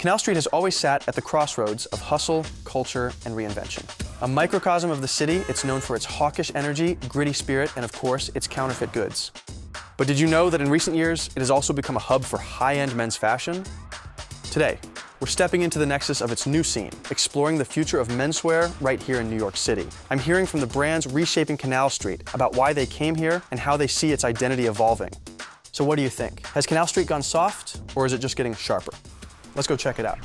Canal Street has always sat at the crossroads of hustle, culture, and reinvention. A microcosm of the city, it's known for its hawkish energy, gritty spirit, and of course, its counterfeit goods. But did you know that in recent years, it has also become a hub for high-end men's fashion? Today, we're stepping into the nexus of its new scene, exploring the future of menswear right here in New York City. I'm hearing from the brands reshaping Canal Street about why they came here and how they see its identity evolving. So what do you think? Has Canal Street gone soft, or is it just getting sharper? Let's go check it out.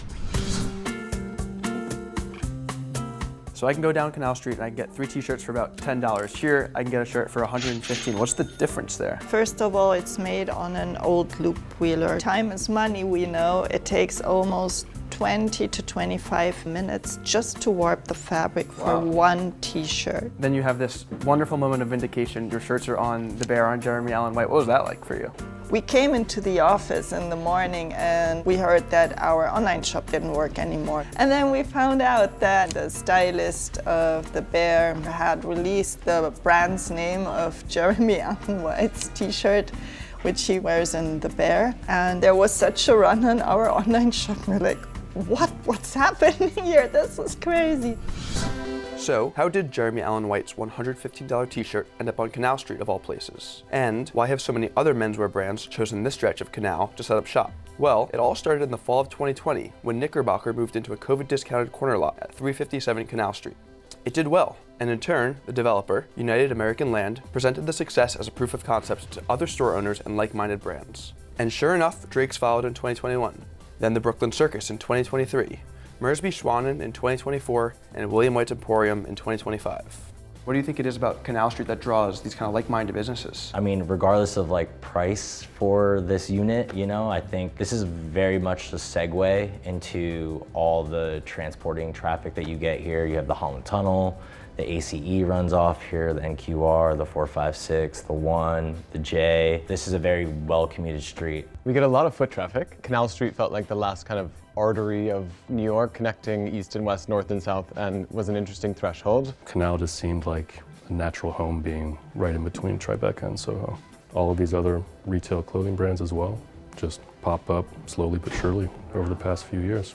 So I can go down Canal Street and I can get 3 t-shirts for about $10. Here, I can get a shirt for $115. What's the difference there? First of all, it's made on an old loop wheeler. Time is money, we know. It takes almost 20 to 25 minutes just to warp the fabric for one t-shirt. Then you have this wonderful moment of vindication. Your shirts are on the bear on Jeremy Allen White. What was that like for you? We came into the office in the morning and we heard that our online shop didn't work anymore. And then we found out that the stylist of the bear had released the brand's name of Jeremy Allen White's t-shirt, which he wears in the bear. And there was such a run on our online shop. We're like, what's happening here? This is crazy. So, how did Jeremy Allen White's $115 t-shirt end up on Canal Street of all places? And why have so many other menswear brands chosen this stretch of Canal to set up shop? Well, it all started in the fall of 2020 when Knickerbocker moved into a COVID-discounted corner lot at 357 Canal Street. It did well, and in turn, the developer, United American Land, presented the success as a proof of concept to other store owners and like-minded brands. And sure enough, Drake's followed in 2021, then the Brooklyn Circus in 2023, Mersby Schwanen in 2024, and William White's Emporium in 2025. What do you think it is about Canal Street that draws these kind of like-minded businesses? I mean, regardless of like price for this unit, you know, I think this is very much the segue into all the transporting traffic that you get here. You have the Holland Tunnel, the ACE runs off here, the NQR, the 456, the 1, the J. This is a very well-commuted street. We get a lot of foot traffic. Canal Street felt like the last kind of artery of New York, connecting east and west, north and south, and was an interesting threshold. Canal just seemed like a natural home, being right in between Tribeca and Soho. All of these other retail clothing brands as well just pop up slowly but surely over the past few years.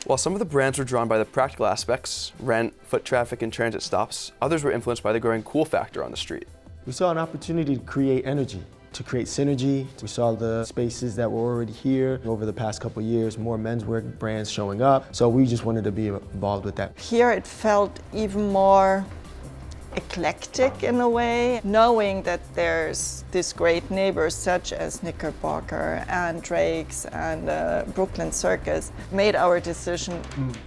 While some of the brands were drawn by the practical aspects, rent, foot traffic, and transit stops, others were influenced by the growing cool factor on the street. We saw an opportunity to create energy, to create synergy. We saw the spaces that were already here. Over the past couple of years, more menswear brands showing up, so we just wanted to be involved with that. Here it felt even more eclectic in a way, knowing that there's these great neighbors such as Knickerbocker and Drake's and Brooklyn Circus made our decision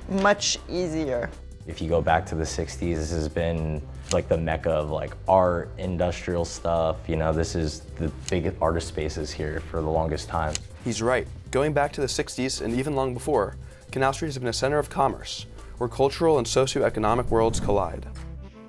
much easier. If you go back to the 60s, this has been like the mecca of like art, industrial stuff. You know, this is the biggest artist spaces here for the longest time. He's right. Going back to the 60s and even long before, Canal Street has been a center of commerce, where cultural and socioeconomic worlds collide.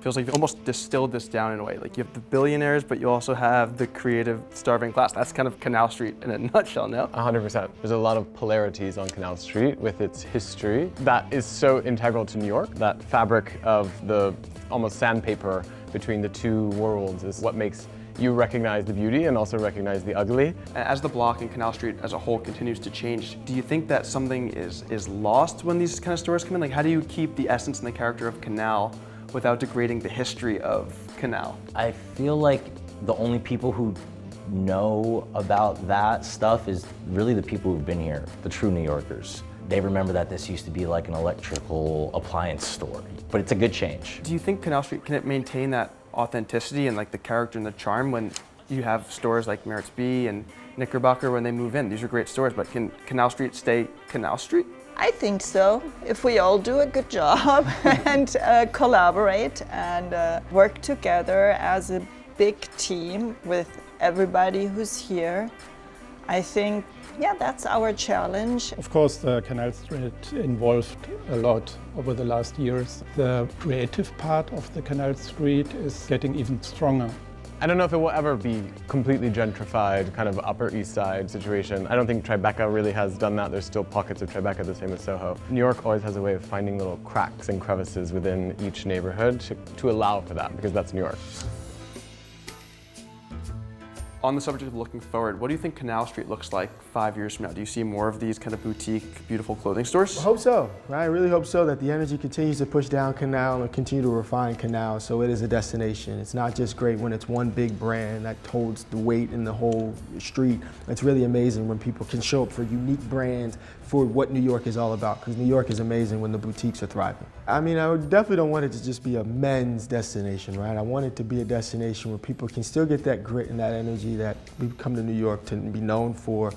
Feels like you've almost distilled this down in a way. Like you have the billionaires, but you also have the creative, starving class. That's kind of Canal Street in a nutshell, no? 100%. There's a lot of polarities on Canal Street with its history that is so integral to New York. That fabric of the almost sandpaper between the two worlds is what makes you recognize the beauty and also recognize the ugly. As the block and Canal Street as a whole continues to change, do you think that something is lost when these kind of stores come in? Like how do you keep the essence and the character of Canal without degrading the history of Canal? I feel like the only people who know about that stuff is really the people who've been here, the true New Yorkers. They remember that this used to be like an electrical appliance store, but it's a good change. Do you think Canal Street can maintain that authenticity and like the character and the charm when you have stores like Merritt's B and Knickerbocker when they move in? These are great stores, but can Canal Street stay Canal Street? I think so. If we all do a good job and collaborate and work together as a big team with everybody who's here, I think, yeah, that's our challenge. Of course, the Canal Street evolved a lot over the last years. The creative part of the Canal Street is getting even stronger. I don't know if it will ever be completely gentrified, kind of Upper East Side situation. I don't think Tribeca really has done that. There's still pockets of Tribeca, the same as Soho. New York always has a way of finding little cracks and crevices within each neighborhood to allow for that, because that's New York. On the subject of looking forward, what do you think Canal Street looks like 5 years from now? Do you see more of these kind of boutique, beautiful clothing stores? I hope so. I really hope so, that the energy continues to push down Canal and continue to refine Canal so it is a destination. It's not just great when it's one big brand that holds the weight in the whole street. It's really amazing when people can show up for unique brands for what New York is all about, because New York is amazing when the boutiques are thriving. I mean, I definitely don't want it to just be a men's destination, right? I want it to be a destination where people can still get that grit and that energy that we've come to New York to be known for.